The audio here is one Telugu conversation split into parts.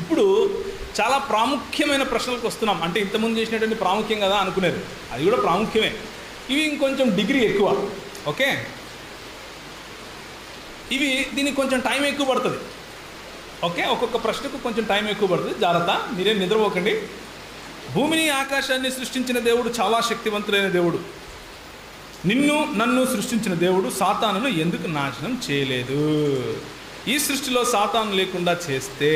ఇప్పుడు చాలా ప్రాముఖ్యమైన ప్రశ్నలకు వస్తున్నాం. అంటే ఇంతకుముందు చేసినటువంటి ప్రాముఖ్యం కదా అనుకునేది, అది కూడా ప్రాముఖ్యమే. ఇవి ఇంకొంచెం డిగ్రీ ఎక్కువ. ఓకే, దీనికి కొంచెం టైం ఎక్కువ పడుతుంది. ఓకే, ఒక్కొక్క ప్రశ్నకు కొంచెం టైం ఎక్కువ పడుతుంది. జాగ్రత్త, మీరేం నిద్రపోకండి. భూమిని ఆకాశాన్ని సృష్టించిన దేవుడు చాలా శక్తివంతుడైన దేవుడు. నన్ను సృష్టించిన దేవుడు సాతానును ఎందుకు నాశనం చేయలేదు? ఈ సృష్టిలో సాతాను లేకుండా చేస్తే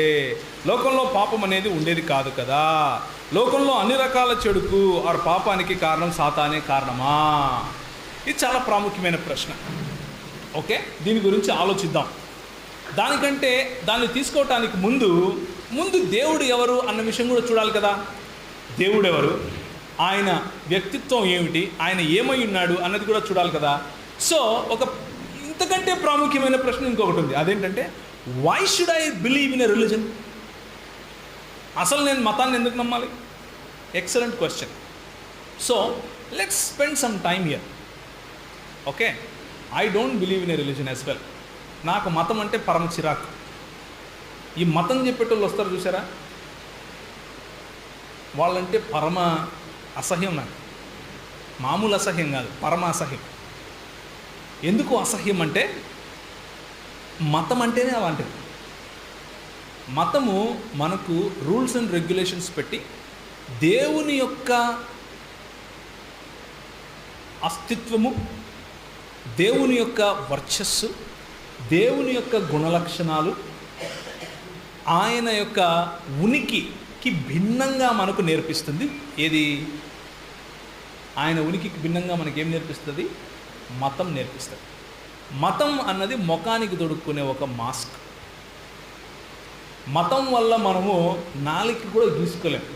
లోకంలో పాపం అనేది ఉండేది కాదు కదా. లోకంలో అన్ని రకాల చెడుకు ఆ పాపానికి కారణం సాతానే కారణమా? ఇది చాలా ప్రాముఖ్యమైన ప్రశ్న. ఓకే, దీని గురించి ఆలోచిద్దాం. దానికంటే దాన్ని తీసుకోవటానికి ముందు దేవుడు ఎవరు అన్న విషయం కూడా చూడాలి కదా. దేవుడు ఎవరు, ఆయన వ్యక్తిత్వం ఏమిటి, ఆయన ఏమై ఉన్నాడు అన్నది కూడా చూడాలి కదా. సో ఇంతకంటే ప్రాముఖ్యమైన ప్రశ్న ఇంకొకటి ఉంది. అదేంటంటే, why should I believe in a religion? అసలు నేను మతాన్ని ఎందుకు నమ్మాలి? Excellent question. So let's spend some time here. Okay, I don't believe in a religion as well. నాకు మతం అంటే పరమ చిరాకు. ఈ మతం చెప్పేటోళ్ళు వస్తారు చూసారా, వాళ్ళంటే పరమ అసహ్యం నాకు. మామూలు అసహ్యం కాదు, పరమ అసహ్యం. ఎందుకు అసహ్యం అంటే, మతం అంటేనే అలాంటిది. మతము మనకు రూల్స్ అండ్ రెగ్యులేషన్స్ పెట్టి దేవుని యొక్క అస్తిత్వము, దేవుని యొక్క వర్చస్సు, దేవుని యొక్క గుణలక్షణాలు, ఆయన యొక్క ఉనికికి భిన్నంగా మనకు నేర్పిస్తుంది. ఏది? ఆయన ఉనికికి భిన్నంగా మనకేం నేర్పిస్తుంది? మతం నేర్పిస్తుంది. మతం అన్నది ముఖానికి తొడుక్కునే ఒక మాస్క్. మతం వల్ల మనము నాలుగుకి కూడా గీసుకోలేము.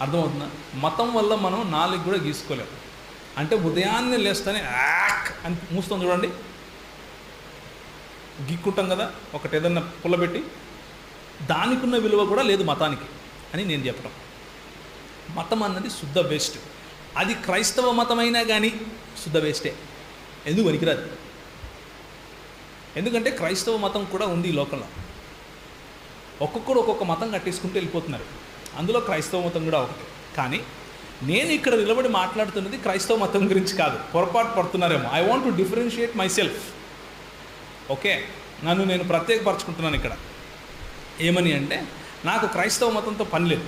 అర్థమవుతుందా? మతం వల్ల మనం నాలుగు కూడా గీసుకోలేము. అంటే ఉదయాన్నే లేస్తేనే యాక్ అని మూస్తాం చూడండి, గీక్కుంటాం కదా ఒకటి ఏదన్నా పుల్లబెట్టి. దానికి ఉన్న విలువ కూడా లేదు మతానికి అని నేను చెప్పడం. మతం అన్నది శుద్ధ వేస్ట్. అది క్రైస్తవ మతమైనా కానీ శుద్ధ వేస్టే. ఎందుకు పనికిరాదు? ఎందుకంటే క్రైస్తవ మతం కూడా ఉంది ఈ లోకంలో. ఒక్కొక్కరు ఒక్కొక్క మతం కట్టేసుకుంటూ వెళ్ళిపోతున్నారు. అందులో క్రైస్తవ మతం కూడా ఒకటి. కానీ నేను ఇక్కడ నిలబడి మాట్లాడుతున్నది క్రైస్తవ మతం గురించి కాదు. పొరపాటు పడుతున్నారేమో. I want to differentiate myself. Okay, నన్ను నేను ప్రత్యేకపరచుకుంటున్నాను ఇక్కడ. ఏమని అంటే, నాకు క్రైస్తవ మతంతో పని లేదు.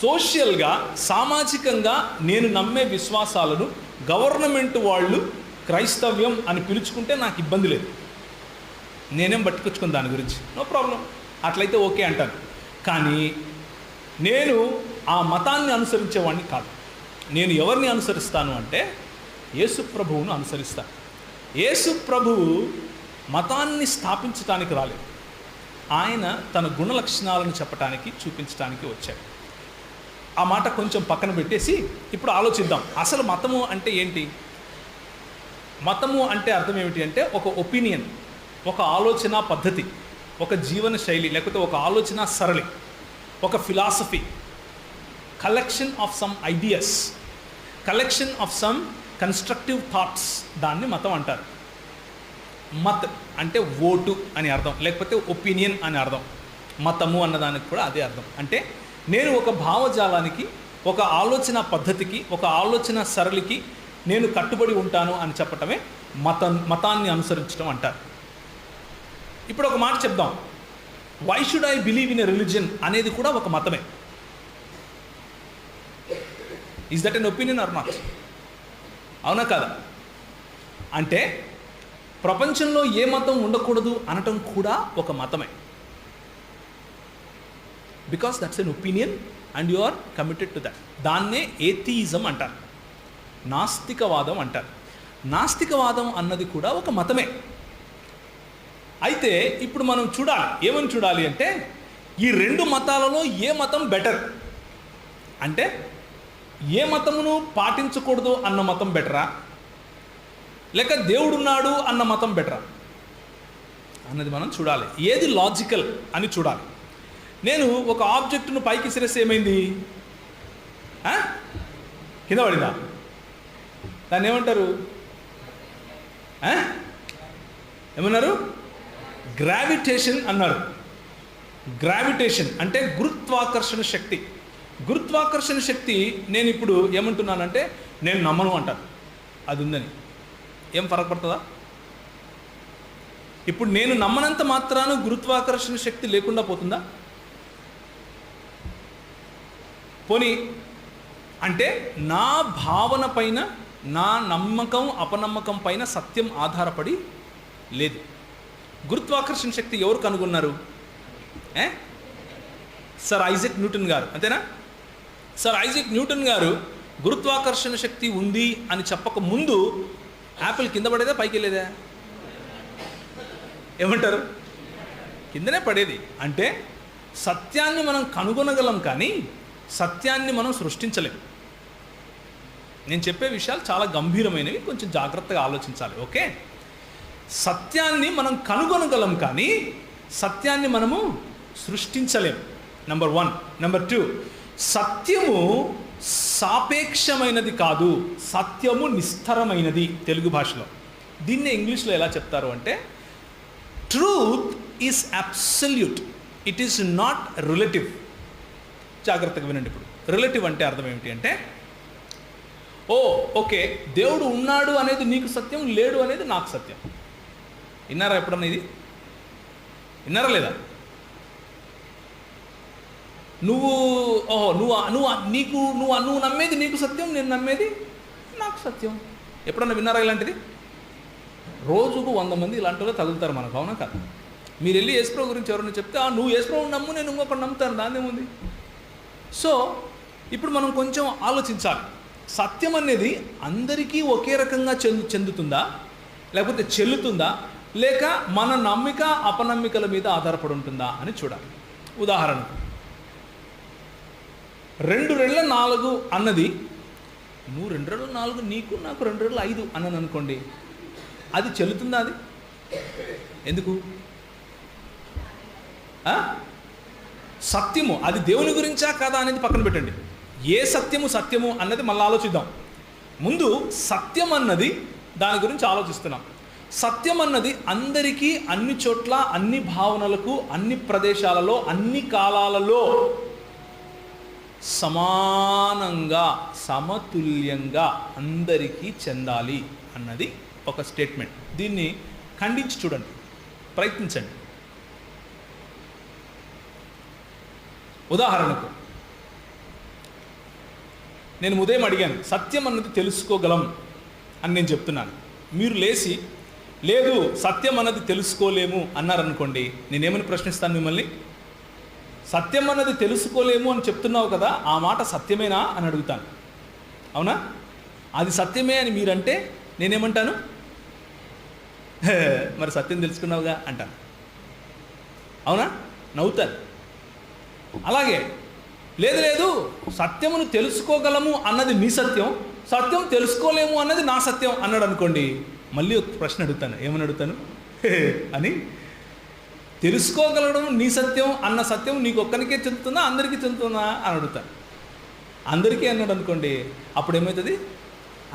సోషల్గా, సామాజికంగా నేను నమ్మే విశ్వాసాలను గవర్నమెంట్ వాళ్ళు క్రైస్తవ్యం అని పిలుచుకుంటే నాకు ఇబ్బంది లేదు. నేనేం పట్టుకొచ్చుకుని దాని గురించి నో ప్రాబ్లం. అట్లయితే ఓకే అంటాను. కానీ నేను ఆ మతాన్ని అనుసరించేవాడిని కాదు. నేను ఎవరిని అనుసరిస్తాను అంటే యేసు ప్రభువును అనుసరిస్తాను. యేసు ప్రభువు మతాన్ని స్థాపించడానికి రాలేదు. ఆయన తన గుణలక్షణాలను చెప్పడానికి, చూపించడానికి వచ్చాడు. ఆ మాట కొంచెం పక్కన పెట్టేసి ఇప్పుడు ఆలోచిద్దాం. అసలు మతము అంటే ఏంటి? మతము అంటే అర్థం ఏమిటి అంటే, ఒక ఒపీనియన్, ఒక ఆలోచన పద్ధతి, ఒక జీవన శైలి, లేకపోతే ఒక ఆలోచన సరళి, ఒక philosophy, collection of some ideas, collection of some constructive thoughts. దాన్ని మతం అంటారు. మత్ అంటే ఓటు అని అర్థం, లేకపోతే ఒపీనియన్ అని అర్థం. మతము అన్నదానికి కూడా అదే అర్థం. అంటే నేను ఒక భావజాలానికి, ఒక ఆలోచన పద్ధతికి, ఒక ఆలోచన సరళికి నేను కట్టుబడి ఉంటాను అని చెప్పటమే మతాన్ని అనుసరించడం అంటారు. ఇప్పుడు ఒక మాట చెప్దాం. Why should I believe in a religion అనేది కూడా ఒక మతమే. Is that an opinion or not? అవునా కాదా? అంటే ప్రపంచంలో ఏ మతం ఉండకూడదు అనటం కూడా ఒక మతమే. Because that's an opinion and you are committed to that. దాన్నే ఏథియిజం అంటారు, నాస్తికవాదం అంటారు. నాస్తికవాదం అన్నది కూడా ఒక మతమే. అయితే ఇప్పుడు మనం చూడాలి, ఏమని చూడాలి అంటే, ఈ రెండు మతాలలో ఏ మతం బెటర్? అంటే ఏ మతమును పాటించకూడదు అన్న మతం బెటరా, లేక దేవుడున్నాడు అన్న మతం బెటరా అన్నది మనం చూడాలి. ఏది లాజికల్ అని చూడాలి. నేను ఒక ఆబ్జెక్టును పైకి సిరేస్తే ఏమైంది? కింద పడిందా? దాన్ని ఏమంటారు? ఏమన్నారు? గ్రావిటేషన్ అన్నారు. గ్రావిటేషన్ అంటే గురుత్వాకర్షణ శక్తి. గురుత్వాకర్షణ శక్తి నేను ఇప్పుడు ఏమంటున్నానంటే నేను నమ్మను అంటాను అది ఉందని. ఏం ఫరక పడుతుందా? ఇప్పుడు నేను నమ్మనంత మాత్రాన గురుత్వాకర్షణ శక్తి లేకుండా పోతుందా? పోనీ అంటే నా భావన పైన, నా నమ్మకం అపనమ్మకం పైన సత్యం ఆధారపడి లేదు. గురుత్వాకర్షణ శక్తి ఎవరు కనుగొన్నారు? సర్ ఐజాక్ న్యూటన్ గారు, అంతేనా? సర్ ఐజాక్ న్యూటన్ గారు గురుత్వాకర్షణ శక్తి ఉంది అని చెప్పక ముందు యాపిల్ కింద పడేదా పైకి వెళ్ళేదా? ఏమంటారు? కిందనే పడేది. అంటే సత్యాన్ని మనం కనుగొనగలం కానీ సత్యాన్ని మనం సృష్టించలేం. నేను చెప్పే విషయాలు చాలా గంభీరమైనవి, కొంచెం జాగ్రత్తగా ఆలోచించాలి. ఓకే, సత్యాన్ని మనం కనుగొనగలం కానీ సత్యాన్ని మనము సృష్టించలేం. నెంబర్ 1. నెంబర్ 2, సత్యము సాపేక్షమైనది కాదు, సత్యము నిస్థిరమైనది తెలుగు భాషలో. దీన్ని ఇంగ్లీష్లో ఎలా చెప్తారు అంటే truth is absolute, it is not relative. జాగ్రత్తగా వినండి. ఇప్పుడు రిలేటివ్ అంటే అర్థం ఏమిటి అంటే, ఓకే దేవుడు ఉన్నాడు అనేది నీకు సత్యం, లేడు అనేది నాకు సత్యం. విన్నారా ఎప్పుడన్నా ఇది? విన్నారా లేదా? నువ్వు నమ్మేది నీకు సత్యం, నేను నమ్మేది నాకు సత్యం. ఎప్పుడన్నా విన్నారా ఇలాంటిది? రోజుకు 100 మంది ఇలాంటి వాళ్ళు తగులుతారు మనకు, అవునా కాదు? మీరు వెళ్ళి యేసుప్రభు గురించి ఎవరైనా చెప్తే నువ్వు యేసుప్రభు నమ్ము, నేను ఇంకొకటి నమ్ముతాను, దాన్నేముంది? సో ఇప్పుడు మనం కొంచెం ఆలోచించాలి. సత్యం అనేది అందరికీ ఒకే రకంగా చెందుతుందా, లేకపోతే చెల్లుతుందా, లేక మన నమ్మిక అపనమ్మికల మీద ఆధారపడి ఉంటుందా అని చూడాలి. ఉదాహరణకు 2 రెళ్ళ 4 అన్నది, నువ్వు 2 రెళ్ళ 4 నీకు, నాకు 2 రెళ్ళ 5 అన్నది అనుకోండి, అది చెల్లుతుందా? అది ఎందుకు? సత్యము అది దేవుని గురించా కాదా అనేది పక్కన పెట్టండి. ఏ సత్యము అన్నది మళ్ళీ ఆలోచిద్దాం. ముందు సత్యం అన్నది దాని గురించి ఆలోచిస్తున్నాం. సత్యం అన్నది అందరికీ, అన్ని చోట్ల, అన్ని భావనలకు, అన్ని ప్రదేశాలలో, అన్ని కాలాలలో సమానంగా, సమతుల్యంగా అందరికీ చెందాలి అన్నది ఒక స్టేట్మెంట్. దీన్ని ఖండించి చూడండి, ప్రయత్నించండి. ఉదాహరణకు నేను ఉదయం అడిగాను, సత్యం అన్నది తెలుసుకోగలం అని నేను చెప్తున్నాను. మీరు లేచి లేదు సత్యం అన్నది తెలుసుకోలేము అన్నారనుకోండి, నేనేమని ప్రశ్నిస్తాను మిమ్మల్ని? సత్యం అన్నది తెలుసుకోలేము అని చెప్తున్నావు కదా, ఆ మాట సత్యమేనా అని అడుగుతాను. అవునా? అది సత్యమే అని మీరంటే నేనేమంటాను? మరి సత్యం తెలుసుకున్నావుగా అంటాను. అవునా? నవ్వుతాను. అలాగే లేదు సత్యమును తెలుసుకోగలము అన్నది మీ సత్యం, సత్యం తెలుసుకోలేము అన్నది నా సత్యం అన్నాడు అనుకోండి, మళ్ళీ ఒక ప్రశ్న అడుగుతాను. ఏమని అడుగుతాను అని? తెలుసుకోగలడం నీ సత్యం అన్న సత్యం నీకు ఒక్కరికే చెందుతుందా, అందరికీ చెందుతుందా అని అడుగుతాను. అందరికీ అన్నాడు అనుకోండి, అప్పుడు ఏమవుతుంది?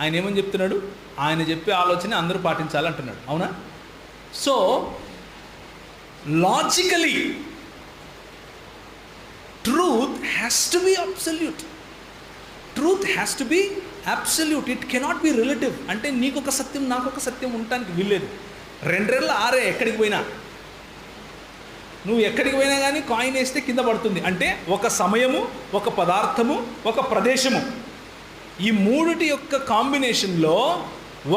ఆయన ఏమని చెప్తున్నాడు? ఆయన చెప్పే ఆలోచన అందరూ పాటించాలంటున్నాడు. అవునా? So logically truth has to be absolute. Truth has to be absolute. It cannot be relative. అంటే నీకు ఒక సత్యం, నాకు ఒక సత్యం ఉండటానికి వీల్లేదు. 2 రెళ్ళ 6 ఎక్కడికి పోయినా, నువ్వు ఎక్కడికి పోయినా కానీ కాయిన్ వేస్తే కింద పడుతుంది. అంటే ఒక సమయము, ఒక పదార్థము, ఒక ప్రదేశము, ఈ మూడిటి యొక్క కాంబినేషన్లో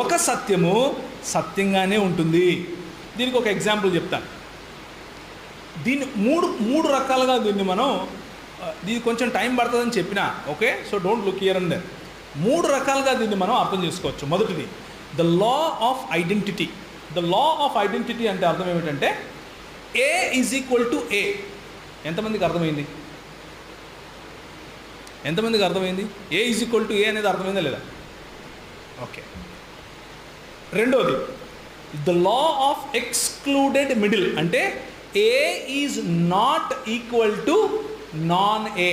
ఒక సత్యము సత్యంగానే ఉంటుంది. దీనికి ఒక ఎగ్జాంపుల్ చెప్తాను. దీన్ని మూడు రకాలుగా దీన్ని కొంచెం టైం పడుతుందని చెప్పినా, okay? So don't look here and there. 3 రకాలుగా దీన్ని మనం అర్థం చేసుకోవచ్చు. మొదటిది the law of identity. The law of identity అంటే అర్థం ఏమిటంటే A is equal to A. ఎంతమందికి అర్థమైంది? A is equal to A అనేది అర్థమైందా లేదా? ఓకే. రెండోది the law of excluded middle. అంటే A is not equal to non A.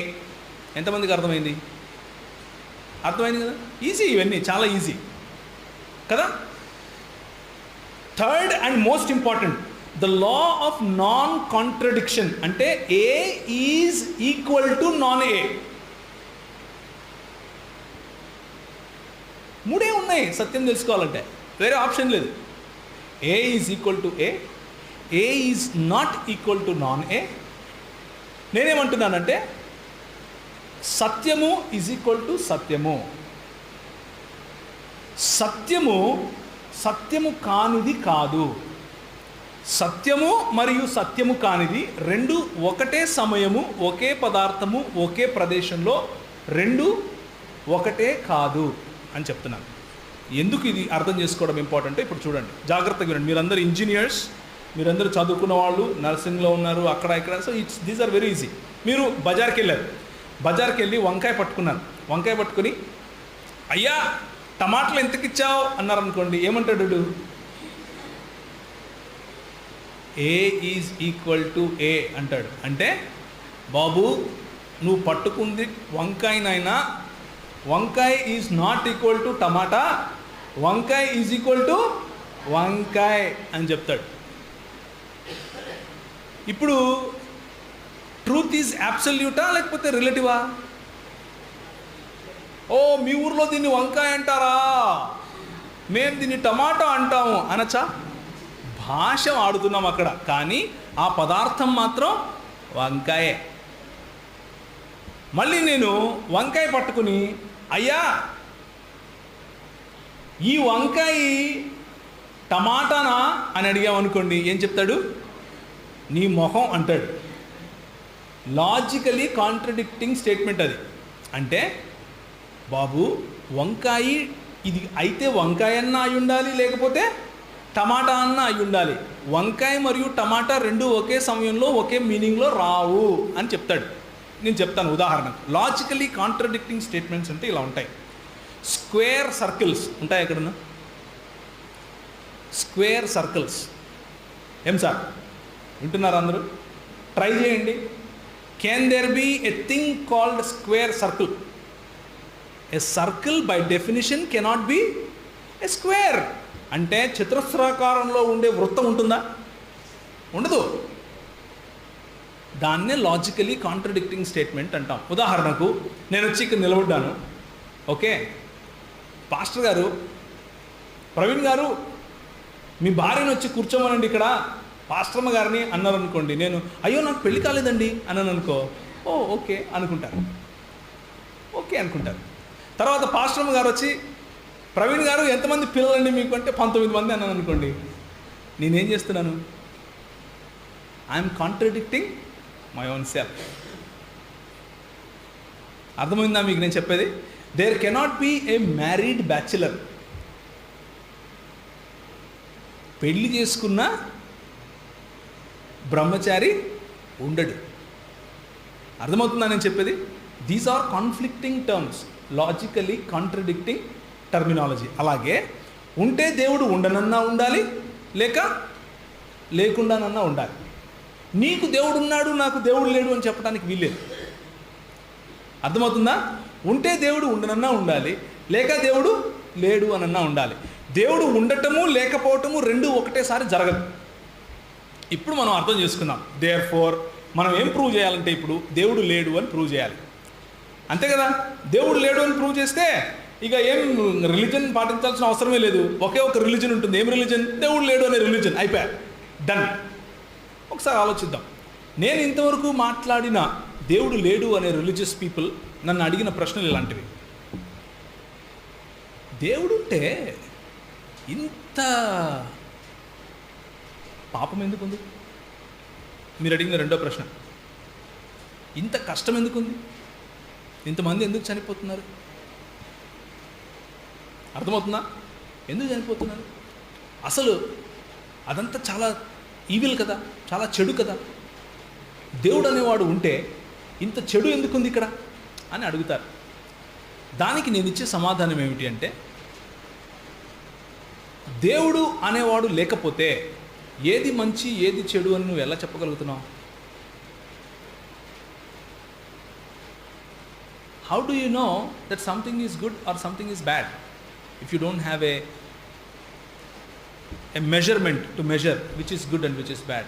ఎంతమందికి అర్థమైంది? అర్థమైంది కదా? ఈజీ, ఇవన్నీ చాలా ఈజీ కదా. Third and most important, the law of non contradiction అంటే A is equal to non A. మూడే ఉన్నాయి సత్యం తెలుసుకోవాలంటే, వేరే ఆప్షన్ లేదు. A is equal to A, A is not equal to non A. నేనేమంటున్నానంటే సత్యము ఈజ్ ఈక్వల్ టు సత్యము. సత్యము కానిది కాదు. సత్యము మరియు సత్యము కానిది రెండు ఒకటే సమయము, ఒకే పదార్థము, ఒకే ప్రదేశంలో రెండు ఒకటే కాదు అని చెప్తున్నాను. ఎందుకు ఇది అర్థం చేసుకోవడం ఇంపార్టెంట్ ఇప్పుడు చూడండి, జాగ్రత్తగా వినండి. మీరందరూ ఇంజనీర్స్, మీరందరూ చదువుకున్న వాళ్ళు, నర్సింగ్లో ఉన్నారు, అక్కడ ఇక్కడ. So these are very easy. మీరు బజార్కి వెళ్ళారు, బజార్కి వెళ్ళి వంకాయ పట్టుకున్నారు. వంకాయ పట్టుకుని అయ్యా టమాటాలు ఎంతకిచ్చావు అన్నారు అనుకోండి, ఏమంటాడు? ఏ ఈజ్ ఈక్వల్ టు ఏ అంటాడు. అంటే బాబు నువ్వు పట్టుకుంది వంకాయనైనా, వంకాయ ఈజ్ నాట్ ఈక్వల్ టు టమాటా, వంకాయ ఈజ్ ఈక్వల్ టు వంకాయ అని చెప్తాడు. ఇప్పుడు ట్రూత్ ఈజ్ అబ్సల్యూటా లేకపోతే రిలేటివా? ఓ మీ ఊర్లో దీన్ని వంకాయ అంటారా, మేము దీన్ని టమాటా అంటాము అనొచ్చా? భాష ఆడుతున్నాం అక్కడ, కానీ ఆ పదార్థం మాత్రం వంకాయే. మళ్ళీ నేను వంకాయ పట్టుకుని అయ్యా ఈ వంకాయ టమాటానా అని అడిగామనుకోండి, ఏం చెప్తాడు? నీ మొహం అంటాడు. లాజికలీ కాంట్రడిక్టింగ్ స్టేట్మెంట్ అది. అంటే బాబు వంకాయ ఇది అయితే వంకాయ అన్నా అయి ఉండాలి, లేకపోతే టమాటా అన్న అయి ఉండాలి. వంకాయ మరియు టమాటా రెండు ఒకే సమయంలో ఒకే మీనింగ్లో రావు అని చెప్తాడు. నేను చెప్తాను ఉదాహరణకు. లాజికలీ కాంట్రడిక్టింగ్ స్టేట్మెంట్స్ అంటే ఇలా ఉంటాయి. స్క్వేర్ సర్కిల్స్ ఉంటాయి ఎక్కడన్నా? స్క్వేర్ సర్కిల్స్ ఏం సార్ వింటున్నారు అందరూ? ట్రై చేయండి. Can there be a thing called square circle? A circle by definition cannot be a square. అంటే చతురస్రాకారంలో ఉండే వృత్తం ఉంటుందా? ఉండదు. దాన్నే లాజికలీ కాంట్రడిక్టింగ్ స్టేట్మెంట్ అంటాం. ఉదాహరణకు నేను వచ్చి ఇక్కడ నిలబడ్డాను, ఓకే, పాస్టర్ గారు, ప్రవీణ్ గారు మీ భార్యను వచ్చి కూర్చోమనండి ఇక్కడ పాస్టర్మ గారిని అన్నారు అనుకోండి. నేను అయ్యో నాకు పెళ్లి కాలేదండి అన్నాను అనుకో, ఓ ఓకే అనుకుంటారు, ఓకే అనుకుంటారు. తర్వాత పాస్టర్మ గారు వచ్చి ప్రవీణ్ గారు ఎంతమంది పిల్లలండి మీకు అంటే 19 మంది అన్నాను అనుకోండి, నేనేం చేస్తున్నాను? I'm contradicting my own self. అర్థమైందా మీకు నేను చెప్పేది? There cannot be a married bachelor. పెళ్లి చేసుకున్న బ్రహ్మచారి ఉండడు. అర్థమవుతుందా నేను చెప్పేది? These are conflicting terms, logically contradicting terminology. అలాగే ఉంటే దేవుడు ఉండనన్నా ఉండాలి, లేకుండానన్నా ఉండాలి. నీకు దేవుడు ఉన్నాడు, నాకు దేవుడు లేడు అని చెప్పడానికి వీల్లేదు. అర్థమవుతుందా? ఉంటే దేవుడు ఉండనన్నా ఉండాలి, లేక దేవుడు లేడు అనన్నా ఉండాలి. దేవుడు ఉండటము లేకపోవటము రెండు ఒకటేసారి జరగదు. ఇప్పుడు మనం అర్థం చేసుకుందాం. దేర్ ఫోర్ మనం ఏం ప్రూవ్ చేయాలంటే ఇప్పుడు దేవుడు లేడు అని ప్రూవ్ చేయాలి, అంతే కదా? దేవుడు లేడు అని ప్రూవ్ చేస్తే ఇక ఏం రిలీజన్ పాటించాల్సిన అవసరమే లేదు. ఒకే ఒక రిలీజన్ ఉంటుంది. ఏం రిలీజన్? దేవుడు లేడు అనే రిలీజన్. అయిపోయా, డన్. ఒకసారి ఆలోచిద్దాం. నేను ఇంతవరకు మాట్లాడిన దేవుడు లేడు అనే రిలీజియస్ పీపుల్ నన్ను అడిగిన ప్రశ్నలు ఇలాంటివి. దేవుడుంటే ఇంత పాపం ఎందుకుంది? మీరు అడిగిన రెండో ప్రశ్న. ఇంత కష్టం ఎందుకుంది? ఇంతమంది ఎందుకు చనిపోతున్నారు? అర్థమవుతుందా? ఎందుకు చనిపోతున్నారు? అసలు అదంతా చాలా ఈవిల్ కదా, చాలా చెడు కదా. దేవుడు అనేవాడు ఉంటే ఇంత చెడు ఎందుకుంది ఇక్కడ అని అడుగుతారు. దానికి నేను ఇచ్చే సమాధానం ఏమిటి అంటే, దేవుడు అనేవాడు లేకపోతే ఏది మంచి ఏది చెడు అని నువ్వు ఎలా చెప్పగలుగుతున్నావు? How do you know that something is good or something is bad if you don't have a a measurement to measure which is good and which is bad.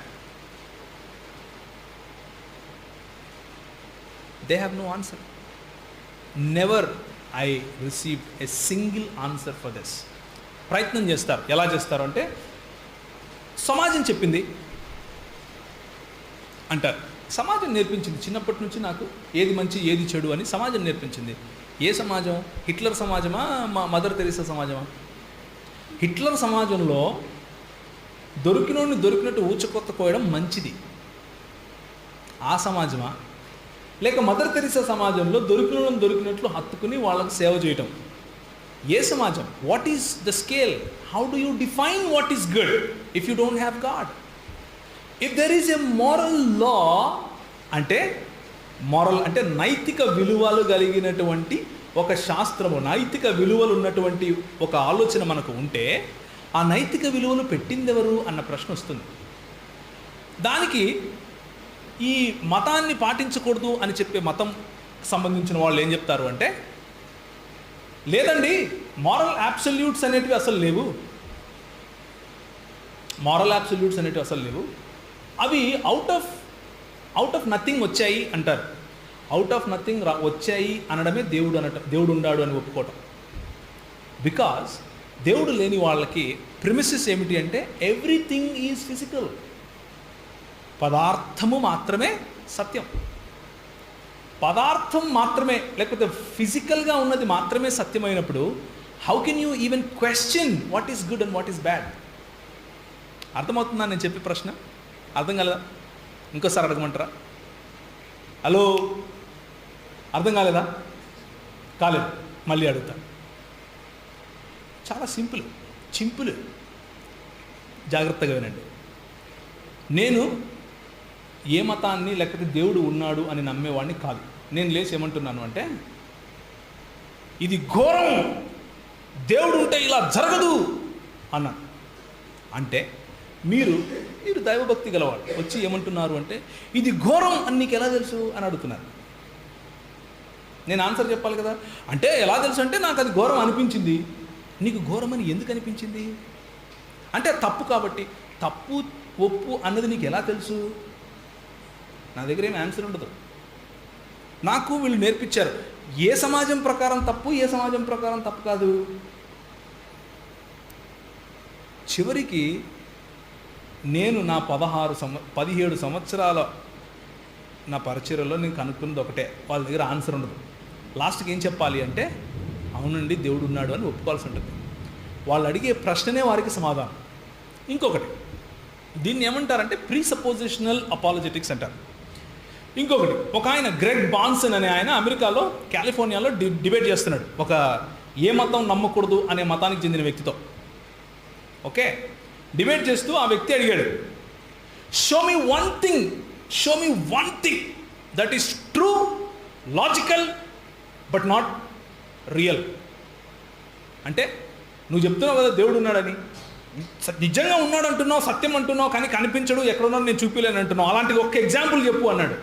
They have no answer. Never I received a single answer for this. ప్రయత్నం చేస్తారు. ఎలా చేస్తారు అంటే, సమాజం చెప్పింది అంటారు. సమాజం నేర్పించింది. చిన్నప్పటి నుంచి నాకు ఏది మంచి ఏది చెడు అని సమాజం నేర్పించింది. ఏ సమాజం? హిట్లర్ సమాజమా, మదర్ తెరీసా సమాజమా? హిట్లర్ సమాజంలో దొరికినోడిని దొరికినట్టు ఊచకొత్త కోయడం మంచిది, ఆ సమాజమా? లేక మదర్ తెరీసా సమాజంలో దొరికినోడిని దొరికినట్లు హత్తుకుని వాళ్ళకు సేవ చేయటం? ఏ సమాజం? What is the scale? How do you define what is good if you don't have God? If there is a moral law, అంటే మోరల్ అంటే నైతిక విలువలు కలిగినటువంటి ఒక శాస్త్రము, నైతిక విలువలు ఉన్నటువంటి ఒక ఆలోచన మనకు ఉంటే, ఆ నైతిక విలువలు పెట్టిందెవరు అన్న ప్రశ్న వస్తుంది. దానికి ఈ మతాన్ని పాటించకూడదు అని చెప్పే మతం సంబంధించిన వాళ్ళు ఏం చెప్తారు అంటే, లేదండి మారల్ యాబ్సల్యూట్స్ అనేటివి అసలు లేవు, మారల్ యాబ్సల్యూట్స్ అనేటివి అసలు లేవు, అవి అవుట్ ఆఫ్ నథింగ్ వచ్చాయి అంటారు. అవుట్ ఆఫ్ నథింగ్ వచ్చాయి అనడమే దేవుడు అనటం, దేవుడు ఉన్నాడు అని ఒప్పుకోవటం. బికాజ్ దేవుడు లేని వాళ్ళకి ప్రిమిసెస్ ఏమిటి అంటే, ఎవ్రీథింగ్ ఈజ్ ఫిజికల్. పదార్థము మాత్రమే సత్యం, పదార్థం మాత్రమే, లేకపోతే ఫిజికల్గా ఉన్నది మాత్రమే సత్యమైనప్పుడు how can you even question what is good and what is bad? అర్థమవుతుందా నేను చెప్పే ప్రశ్న? అర్థం కాలేదా? ఇంకోసారి అడగమంటారా? హలో, అర్థం కాలేదా? కాలేదు, మళ్ళీ అడుగుతా. చాలా సింపుల్, జాగ్రత్తగా వినండి. నేను ఏ మతాన్ని లేకపోతే దేవుడు ఉన్నాడు అని నమ్మేవాడిని కాదు. నేను లేచి ఏమంటున్నాను అంటే, ఇది ఘోరం, దేవుడు ఉంటే ఇలా జరగదు అన్నాను. అంటే మీరు దైవభక్తి గలవాడు వచ్చి ఏమంటున్నారు అంటే, ఇది ఘోరం అని నీకు ఎలా తెలుసు అని అడుగుతున్నారు. నేను ఆన్సర్ చెప్పాలి కదా. అంటే ఎలా తెలుసు అంటే, నాకు అది ఘోరం అనిపించింది. నీకు ఘోరం అని ఎందుకు అనిపించింది అంటే, తప్పు కాబట్టి. తప్పు ఒప్పు అన్నది నీకు ఎలా తెలుసు? నా దగ్గర ఏమి ఆన్సర్ ఉండదు. నాకు వీళ్ళు నేర్పించారు, ఏ సమాజం ప్రకారం తప్పు, ఏ సమాజం ప్రకారం తప్పు కాదు. చివరికి నేను నా 17 సంవత్సరాల నా పరిచర్యలో నేను కనుక్కున్నది ఒకటే, వాళ్ళ దగ్గర ఆన్సర్ ఉండదు. లాస్ట్కి ఏం చెప్పాలి అంటే, అవునండి దేవుడు ఉన్నాడు అని ఒప్పుకోవాల్సి ఉంటుంది. వాళ్ళు అడిగే ప్రశ్ననే వారికి సమాధానం. ఇంకొకటి, దీన్ని ఏమంటారంటే ప్రీసపోజిషనల్ అపాలజెటిక్స్ అంటారు. ఇంకొకటి, ఒక ఆయన గ్రెగ్ బాన్సన్ అనే ఆయన అమెరికాలో కాలిఫోర్నియాలో డిబేట్ చేస్తున్నాడు ఒక ఏ మతం నమ్మకూడదు అనే మతానికి చెందిన వ్యక్తితో. ఓకే, డిబేట్ చేస్తూ ఆ వ్యక్తి అడిగాడు, show me one thing that is true, logical but not real. అంటే నువ్వు చెప్తున్నావు కదా దేవుడు ఉన్నాడని, నిజంగా ఉన్నాడు అంటున్నావు, సత్యం అంటున్నావు, కానీ కనిపించడు, ఎక్కడున్నాడు నేను చూపించలేను అంటున్నావు. అలాంటిది ఒక్క ఎగ్జాంపుల్ చెప్పు అన్నాడు.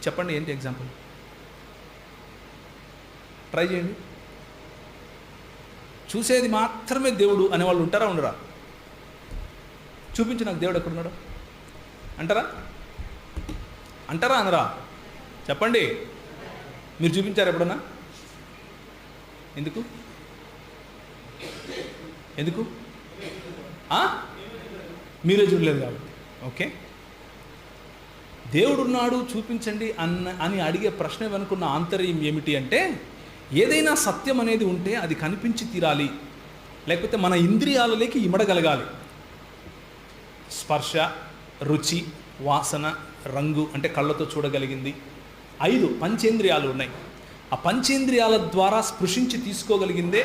చెప్పండి, ఏంటి ఎగ్జాంపుల్? ట్రై చేయండి. చూసేది మాత్రమే దేవుడు అనేవాళ్ళు ఉంటారా ఉండరా? చూపించి నాకు దేవుడు ఎక్కడున్నాడు అంటారా అనరా? చెప్పండి, మీరు చూపించారు ఎప్పుడన్నా? ఎందుకు మీరే చూడలేదు కాబట్టి. ఓకే, దేవుడున్నాడు చూపించండి అని అడిగే ప్రశ్న వెనుకున్న ఆంతర్యం ఏమిటి అంటే, ఏదైనా సత్యం అనేది ఉంటే అది కనిపించి తీరాలి, లేకపోతే మన ఇంద్రియాలలోకి ఇమడగలగాలి. స్పర్శ, రుచి, వాసన, రంగు అంటే కళ్ళతో చూడగలిగింది. 5 పంచేంద్రియాలు ఉన్నాయి. ఆ పంచేంద్రియాల ద్వారా స్పృశించి తీసుకోగలిగిందే,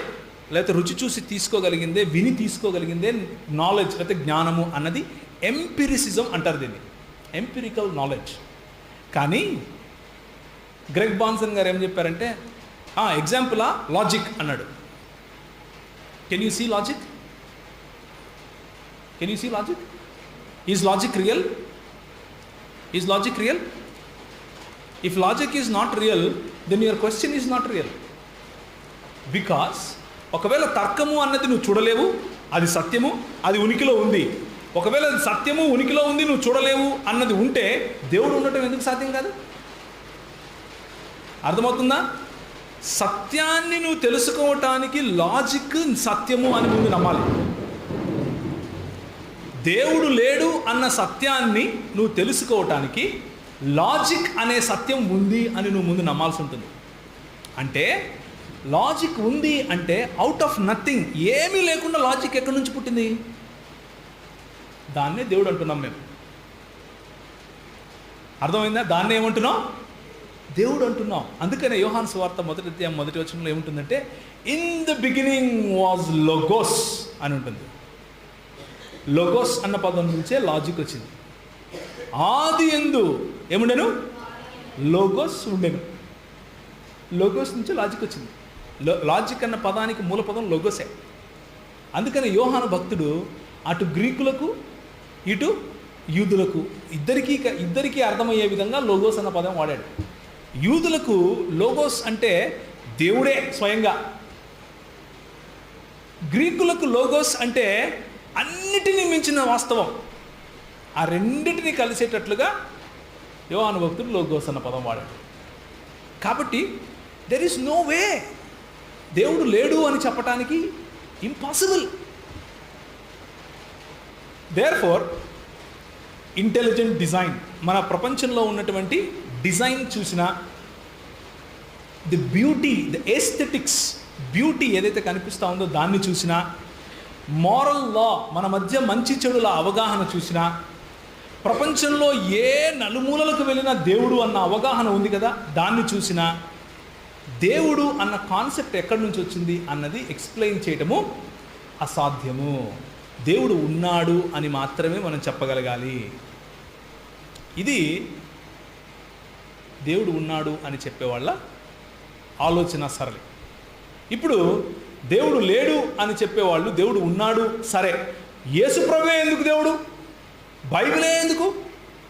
లేకపోతే రుచి చూసి తీసుకోగలిగిందే, విని తీసుకోగలిగిందే నాలెడ్జ్ లేకపోతే జ్ఞానము అన్నది ఎంపిరిసిజం అంటారు దీన్ని, ఎంపిరికల్ నాలెడ్జ్. కానీ గ్రెగ్ బాన్సన్ గారు ఏం చెప్పారంటే, ఎగ్జాంపులా లాజిక్ అన్నాడు. Can you see logic? Is logic real? If logic is not real, then your question is not real. Because ఒకవేళ తర్కము అన్నది నువ్వు చూడలేవు, అది సత్యము, అది ఉనికిలో ఉంది. ఒకవేళ అది సత్యము ఉనికిలో ఉంది, నువ్వు చూడలేవు అన్నది ఉంటే దేవుడు ఉండటం ఎందుకు సాధ్యం కాదు? అర్థమవుతుందా? సత్యాన్ని నువ్వు తెలుసుకోవటానికి లాజిక్ సత్యము అని ముందు నమ్మాలి. దేవుడు లేడు అన్న సత్యాన్ని నువ్వు తెలుసుకోవటానికి లాజిక్ అనే సత్యం ఉంది అని నువ్వు ముందు నమ్మాల్సి ఉంటుంది. అంటే లాజిక్ ఉంది అంటే అవుట్ ఆఫ్ నథింగ్, ఏమీ లేకుండా లాజిక్ ఎక్కడి నుంచి పుట్టింది? దాన్నే దేవుడు అంటున్నాం మేము. అర్థమైందా? దాన్నే ఏమంటున్నాం? దేవుడు అంటున్నాం. అందుకనే యోహాను సువార్త 1 వచనంలో ఏముంటుందంటే, in the beginning was logos అని ఉంటుంది. లోగోస్ అన్న పదం నుంచే లాజిక్ వచ్చింది. ఆది యందు ఏముండెను? లోగోస్ ఉండెను. లోగోస్ నుంచే లాజిక్ వచ్చింది. లాజిక్ అన్న పదానికి మూల పదం లోగోసే. అందుకని యోహాను భక్తుడు అటు గ్రీకులకు ఇటు యూదులకు ఇద్దరికీ అర్థమయ్యే విధంగా లోగోస్ అన్న పదం వాడాడు. యూదులకు లోగోస్ అంటే దేవుడే స్వయంగా, గ్రీకులకు లోగోస్ అంటే అన్నిటినీ మించిన వాస్తవం. ఆ రెండింటినీ కలిసేటట్లుగా యోహాను భక్తుడు లోగోస్ అన్న పదం వాడాడు. కాబట్టి దెర్ ఈస్ నో వే, దేవుడు లేడు అని చెప్పటానికి ఇంపాసిబుల్. దేర్ఫోర్ ఇంటెలిజెంట్ డిజైన్, మన ప్రపంచంలో ఉన్నటువంటి డిజైన్ చూసినా, the beauty, the aesthetics, beauty ఏదైతే కనిపిస్తూ ఉందో దాన్ని చూసినా, మారల్ లా, మన మధ్య మంచి చెడుల అవగాహన చూసినా, ప్రపంచంలో ఏ నలుమూలలకు వెళ్ళినా దేవుడు అన్న అవగాహన ఉంది కదా, దాన్ని చూసినా, దేవుడు అన్న కాన్సెప్ట్ ఎక్కడి నుంచి వచ్చింది అన్నది ఎక్స్ప్లెయిన్ చేయటము అసాధ్యము. దేవుడు ఉన్నాడు అని మాత్రమే మనం చెప్పగలగాలి. ఇది దేవుడు ఉన్నాడు అని చెప్పేవాళ్ళ ఆలోచన సరళి. ఇప్పుడు దేవుడు లేడు అని చెప్పేవాళ్ళు, దేవుడు ఉన్నాడు సరే, యేసుప్రభువే ఎందుకు దేవుడు? బైబిలే ఎందుకు?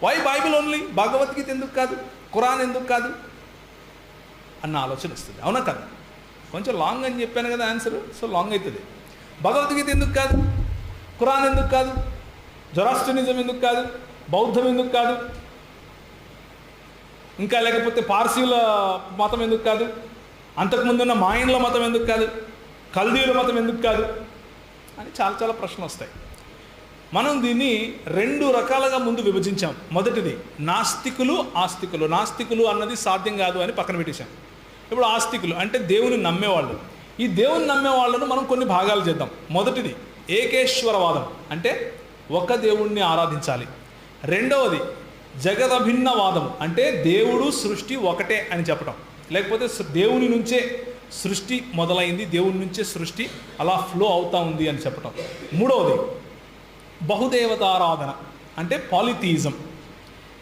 Why Bible only? భగవద్గీత ఎందుకు కాదు? ఖురాన్ ఎందుకు కాదు అన్న ఆలోచన వస్తుంది. అవునా కదా? కొంచెం లాంగ్ అని చెప్పాను కదా ఆన్సర్, సో లాంగ్ అవుతుంది. భగవద్గీత ఎందుకు కాదు? ఖురాన్ ఎందుకు కాదు? జొరాస్ట్రియనిజం ఎందుకు కాదు? బౌద్ధం ఎందుకు కాదు? ఇంకా లేకపోతే పార్సీల మతం ఎందుకు కాదు? అంతకుముందున్న మాయన్ల మతం ఎందుకు కాదు? కల్దీయుల మతం ఎందుకు కాదు అని చాలా చాలా ప్రశ్నలు వస్తాయి. మనం దీన్ని 2 రకాలుగా ముందు విభజించాం. మొదటిది నాస్తికులు, ఆస్తికులు. నాస్తికులు అన్నది సాధ్యం కాదు అని పక్కన పెట్టేశాం. ఇప్పుడు ఆస్తికులు అంటే దేవుని నమ్మేవాళ్ళు. ఈ దేవుని నమ్మేవాళ్ళను మనం కొన్ని భాగాలు చేద్దాం. మొదటిది ఏకేశ్వరవాదం, అంటే ఒక దేవుణ్ణి ఆరాధించాలి. రెండవది జగదభిన్నవాదం, అంటే దేవుడు సృష్టి ఒకటే అని చెప్పటం, లేకపోతే దేవుని నుంచే సృష్టి మొదలైంది, దేవుని నుంచే సృష్టి అలా ఫ్లో అవుతూ ఉంది అని చెప్పటం. మూడవది బహుదేవతారాధన, అంటే పాలిథియిజం.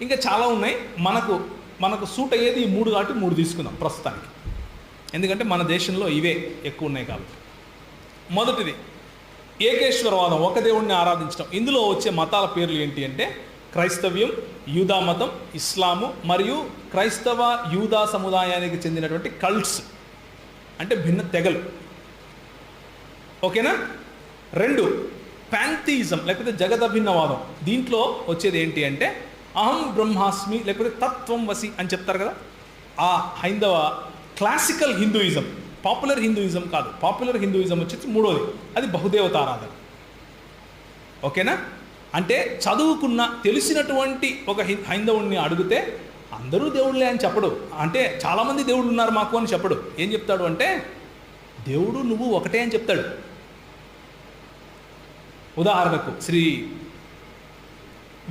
ఇంకా చాలా ఉన్నాయి. మనకు సూట్ అయ్యేది ఈ 3 కాబట్టి 3 తీసుకుందాం ప్రస్తుతానికి, ఎందుకంటే మన దేశంలో ఇవే ఎక్కువ ఉన్నాయి కాబట్టి. మొదటిది ఏకేశ్వరవాదం, ఒక దేవుణ్ణి ఆరాధించడం. ఇందులో వచ్చే మతాల పేర్లు ఏంటి అంటే క్రైస్తవ్యం, యూదా మతం, ఇస్లాము మరియు క్రైస్తవ యూదా సముదాయానికి చెందినటువంటి కల్ట్స్, అంటే భిన్న తెగలు. ఓకేనా? 2 ప్యాంథియిజం, లేకపోతే జగదభిన్నవాదం. దీంట్లో వచ్చేది ఏంటి అంటే అహం బ్రహ్మాస్మి, లేకపోతే తత్వం వసి అని చెప్తారు కదా, ఆ హైందవ క్లాసికల్ హిందూయిజం. పాపులర్ హిందూయిజం కాదు. పాపులర్ హిందూయిజం వచ్చేసి 3వది, అది బహుదేవతారాధన. ఓకేనా? అంటే చదువుకున్న తెలిసినటువంటి ఒక హైందవుణ్ణి అడిగితే అందరూ దేవుళ్ళే అని చెప్పడు, అంటే చాలామంది దేవుళ్ళు ఉన్నారు మాకు అని చెప్పడు. ఏం చెప్తాడు అంటే దేవుడు నువ్వు ఒకటే అని చెప్తాడు. ఉదాహరణకు శ్రీ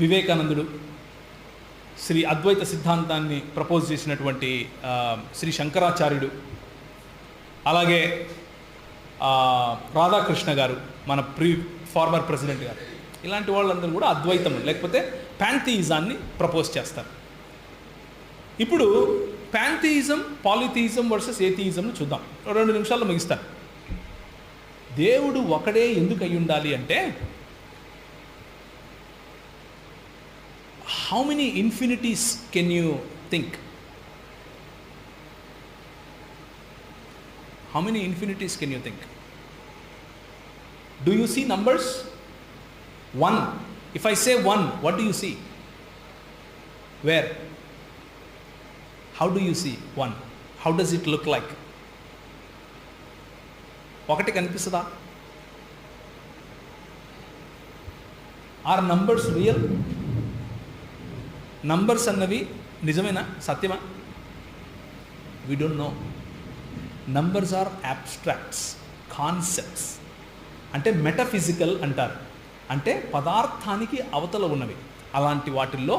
వివేకానందుడు, శ్రీ అద్వైత సిద్ధాంతాన్ని ప్రపోజ్ చేసినటువంటి శ్రీ శంకరాచార్యుడు, అలాగే రాధాకృష్ణ గారు, మన ఫార్మర్ ప్రెసిడెంట్ గారు, ఇలాంటి వాళ్ళందరూ కూడా అద్వైతం లేకపోతే ప్యాంథియిజాన్ని ప్రపోజ్ చేస్తారు. ఇప్పుడు ప్యాంథియిజం, పాలిథియిజం వర్సెస్ ఏథియిజంను చూద్దాం. 2 నిమిషాల్లో ముగిస్తాను. దేవుడు ఒకడే ఎందుకు అయి ఉండాలి అంటే, how many infinities can you think? How many infinities can you think? Do you see numbers? 1. If I say 1, what do you see? Where? How do you see 1? How does it look like? ఒకటి కనిపిస్తుందా? Are numbers real? నంబర్స్ అన్నవి నిజమేనా, సత్యమా? We don't know. Numbers are abstracts, concepts, అంటే మెటఫిజికల్ అంటారు, అంటే పదార్థానికి అవతల ఉన్నవి. అలాంటి వాటిల్లో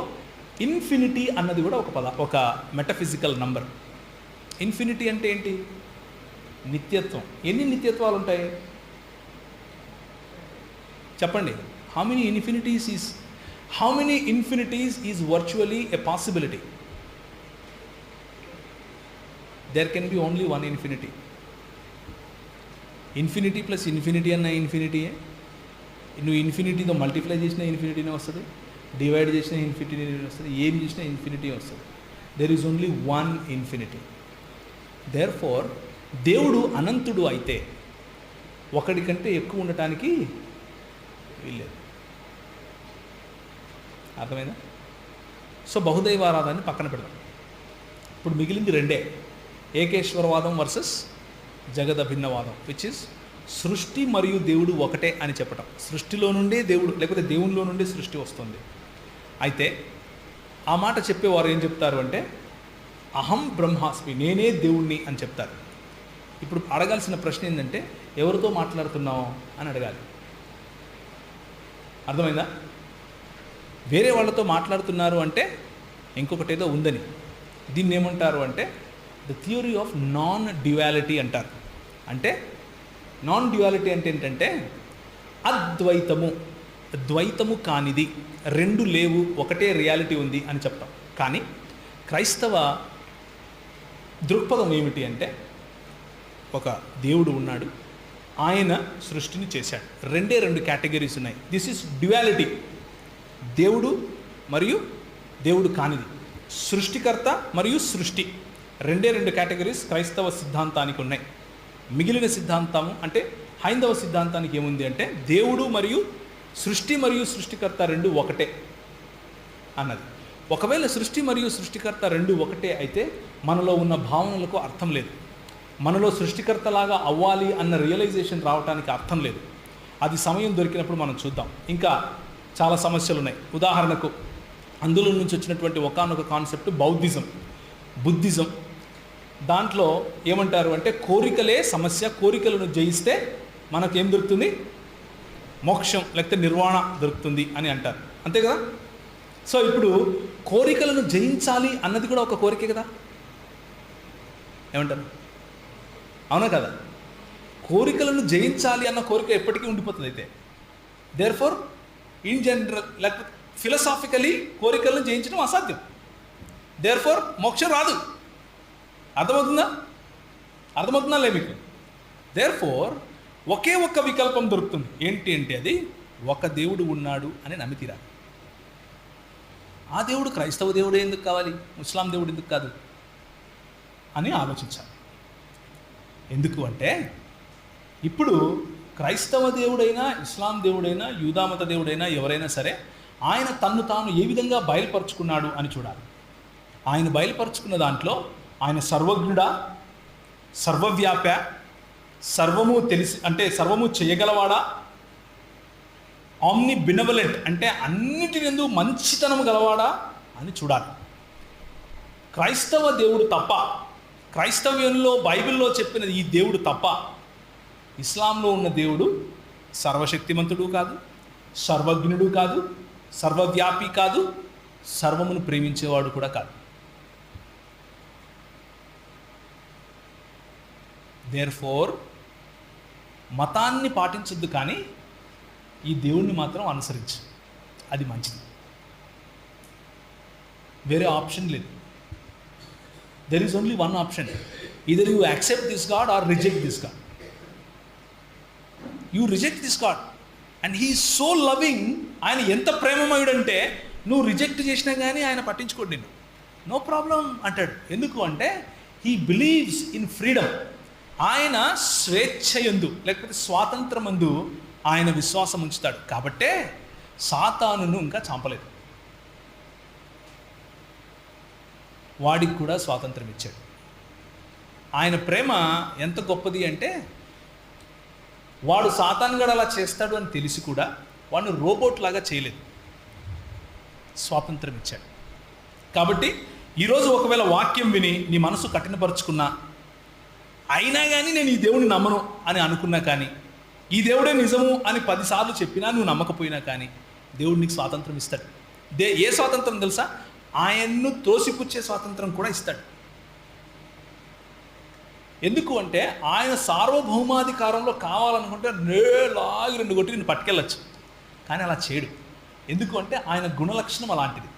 ఇన్ఫినిటీ అన్నది కూడా ఒక మెటఫిజికల్ నంబర్. ఇన్ఫినిటీ అంటే ఏంటి? నిత్యత్వం. ఎన్ని నిత్యత్వాలు ఉంటాయి చెప్పండి? How many infinities is virtually a possibility? There can be only one infinity. Infinity plus infinity అన్న ఇన్ఫినిటీయే. నువ్వు ఇన్ఫినిటీతో మల్టిప్లై చేసినా ఇన్ఫినిటీనే వస్తుంది, డివైడ్ చేసినా ఇన్ఫినిటీ వస్తుంది, ఏం చేసినా ఇన్ఫినిటీ వస్తుంది. There is only one infinity. Therefore దేవుడు అనంతుడు అయితే ఒకడి కంటే ఎక్కువ ఉండటానికి వీల్లేదు. అర్థమైందా? సో బహుదైవారాధాన్ని పక్కన పెడదాం. ఇప్పుడు మిగిలింది రెండే, ఏకేశ్వరవాదం వర్సెస్ జగదభిన్నవాదం, విచ్ ఇస్ సృష్టి మరియు దేవుడు ఒకటే అని చెప్పటం. సృష్టిలో నుండే దేవుడు, లేకపోతే దేవునిలో నుండే సృష్టి వస్తుంది. అయితే ఆ మాట చెప్పేవారు ఏం చెప్తారు అంటే అహం బ్రహ్మాస్మి, నేనే దేవుణ్ణి అని చెప్తారు. ఇప్పుడు అడగాల్సిన ప్రశ్న ఏంటంటే ఎవరితో మాట్లాడుతున్నావు అని అడగాలి. అర్థమైందా? వేరే వాళ్ళతో మాట్లాడుతున్నారు అంటే ఇంకొకటి ఏదో ఉందని. దీన్ని ఏమంటారు అంటే the theory of non duality అంటారు. అంటే నాన్ డ్యుయాలిటీ అంటే ఏంటంటే ద్వైతము కానిది, రెండు లేవు, ఒకటే రియాలిటీ ఉంది అని చెప్తాం. కానీ క్రైస్తవ దృక్పథం ఏమిటి అంటే ఒక దేవుడు ఉన్నాడు, ఆయన సృష్టిని చేశాడు. రెండు కేటగిరీస్ ఉన్నాయి. This is duality. దేవుడు మరియు దేవుడు కానిది, సృష్టికర్త మరియు సృష్టి, రెండు కేటగిరీస్ క్రైస్తవ సిద్ధాంతానికి ఉన్నాయి. మిగిలిన సిద్ధాంతము అంటే హైందవ సిద్ధాంతానికి ఏముంది అంటే దేవుడు మరియు సృష్టి మరియు సృష్టికర్త రెండు ఒకటే అన్నది. ఒకవేళ సృష్టి మరియు సృష్టికర్త రెండు ఒకటే అయితే మనలో ఉన్న భావనలకు అర్థం లేదు. మనలో సృష్టికర్తలాగా అవ్వాలి అన్న రియలైజేషన్ రావడానికి అర్థం లేదు. అది సమయం దొరికినప్పుడు మనం చూద్దాం. ఇంకా చాలా సమస్యలు ఉన్నాయి. ఉదాహరణకు అందులో నుంచి వచ్చినటువంటి ఒకానొక కాన్సెప్ట్ బుద్ధిజం. దాంట్లో ఏమంటారు అంటే కోరికలే సమస్య, కోరికలను జయిస్తే మనకేం దొరుకుతుంది? మోక్షం లేకపోతే నిర్వాణ దొరుకుతుంది అని అంటారు. అంతే కదా? సో ఇప్పుడు కోరికలను జయించాలి అన్నది కూడా ఒక కోరికే కదా? ఏమంటారు? అవునా కదా? కోరికలను జయించాలి అన్న కోరిక ఎప్పటికీ ఉండిపోతుంది. అయితే దేర్ ఫోర్ ఇన్ జనరల్ లేకపోతే ఫిలసాఫికలీ కోరికలను జయించడం అసాధ్యం. దేర్ ఫోర్ మోక్షం రాదు. అర్థమవుతుందా లే మీకు? దేర్ ఫోర్ ఒకే ఒక్క వికల్పం దొరుకుతుంది. ఏంటి అంటే అది ఒక దేవుడు ఉన్నాడు అని నమ్మితీరా. ఆ దేవుడు క్రైస్తవ దేవుడు ఎందుకు కావాలి, ముస్లాం దేవుడు ఎందుకు కాదు అని ఆలోచించాలి. ఎందుకు అంటే ఇప్పుడు క్రైస్తవ దేవుడైనా, ఇస్లాం దేవుడైనా, యూదామత దేవుడైనా, ఎవరైనా సరే ఆయన తన్ను తాను ఏ విధంగా బయలుపరుచుకున్నాడు అని చూడాలి. ఆయన బయలుపరుచుకున్న దాంట్లో ఆయన సర్వజ్ఞుడా, సర్వవ్యాప, సర్వము తెలిసి అంటే సర్వము చేయగలవాడా, ఆమ్ని బినవలెంట్ అంటే అన్నిటి యందు మంచితనము గలవాడా అని చూడాలి. క్రైస్తవ దేవుడు తప్ప, క్రైస్తవ్యంలో బైబిల్లో చెప్పినది ఈ దేవుడు తప్ప, ఇస్లాంలో ఉన్న దేవుడు సర్వశక్తిమంతుడు కాదు, సర్వజ్ఞుడు కాదు, సర్వవ్యాపి కాదు, సర్వమును ప్రేమించేవాడు కూడా కాదు. దేర్ఫోర్ మతాన్ని పాటించొద్దు, కానీ ఈ దేవుణ్ణి మాత్రం అనుసరించు, అది మంచిది. వేరే ఆప్షన్ లేదు. There is only one option. Either you accept this God are reject this God. You reject this God and he is so loving. ఆయన ఎంత ప్రేమమయుడంటే నువ్వు రిజెక్ట్ చేసినా కానీ ఆయన పట్టించుకోడు నిన్ను. నో ప్రాబ్లం అంటాడు. ఎందుకు అంటే హీ బిలీవ్స్ ఇన్ ఫ్రీడమ్. ఆయన స్వేచ్ఛయందు లేకపోతే స్వాతంత్రమందు ఆయన విశ్వాసం ఉంచుతాడు. కాబట్టే సాతానును ఇంకా చంపలేదు, వాడికి కూడా స్వాతంత్రం ఇచ్చాడు. ఆయన ప్రేమ ఎంత గొప్పది అంటే, వాడు సాతానుగాడు అలా చేస్తాడు అని తెలిసి కూడా వాడిని రోబోట్ లాగా చేయలేదు, స్వాతంత్రం ఇచ్చాడు. కాబట్టి ఈరోజు ఒకవేళ వాక్యం విని నీ మనసు కఠినపరుచుకున్నా, అయినా కానీ నేను ఈ దేవుడిని నమ్మను అని అనుకున్నా కానీ, ఈ దేవుడే నిజము అని 10 సార్లు చెప్పినా నువ్వు నమ్మకపోయినా కానీ, దేవుడు నీకు స్వాతంత్రం ఇస్తాడు. ఏ స్వాతంత్రం తెలుసా? ఆయన్ను త్రోసిపుచ్చే స్వాతంత్రం కూడా ఇస్తాడు. ఎందుకు అంటే ఆయన సార్వభౌమాధికారంలో కావాలనుకుంటే లాగి 2 కొట్టి నేను పట్టుకెళ్ళచ్చు, కానీ అలా చేయడు. ఎందుకు అంటే ఆయన గుణలక్షణం అలాంటిది.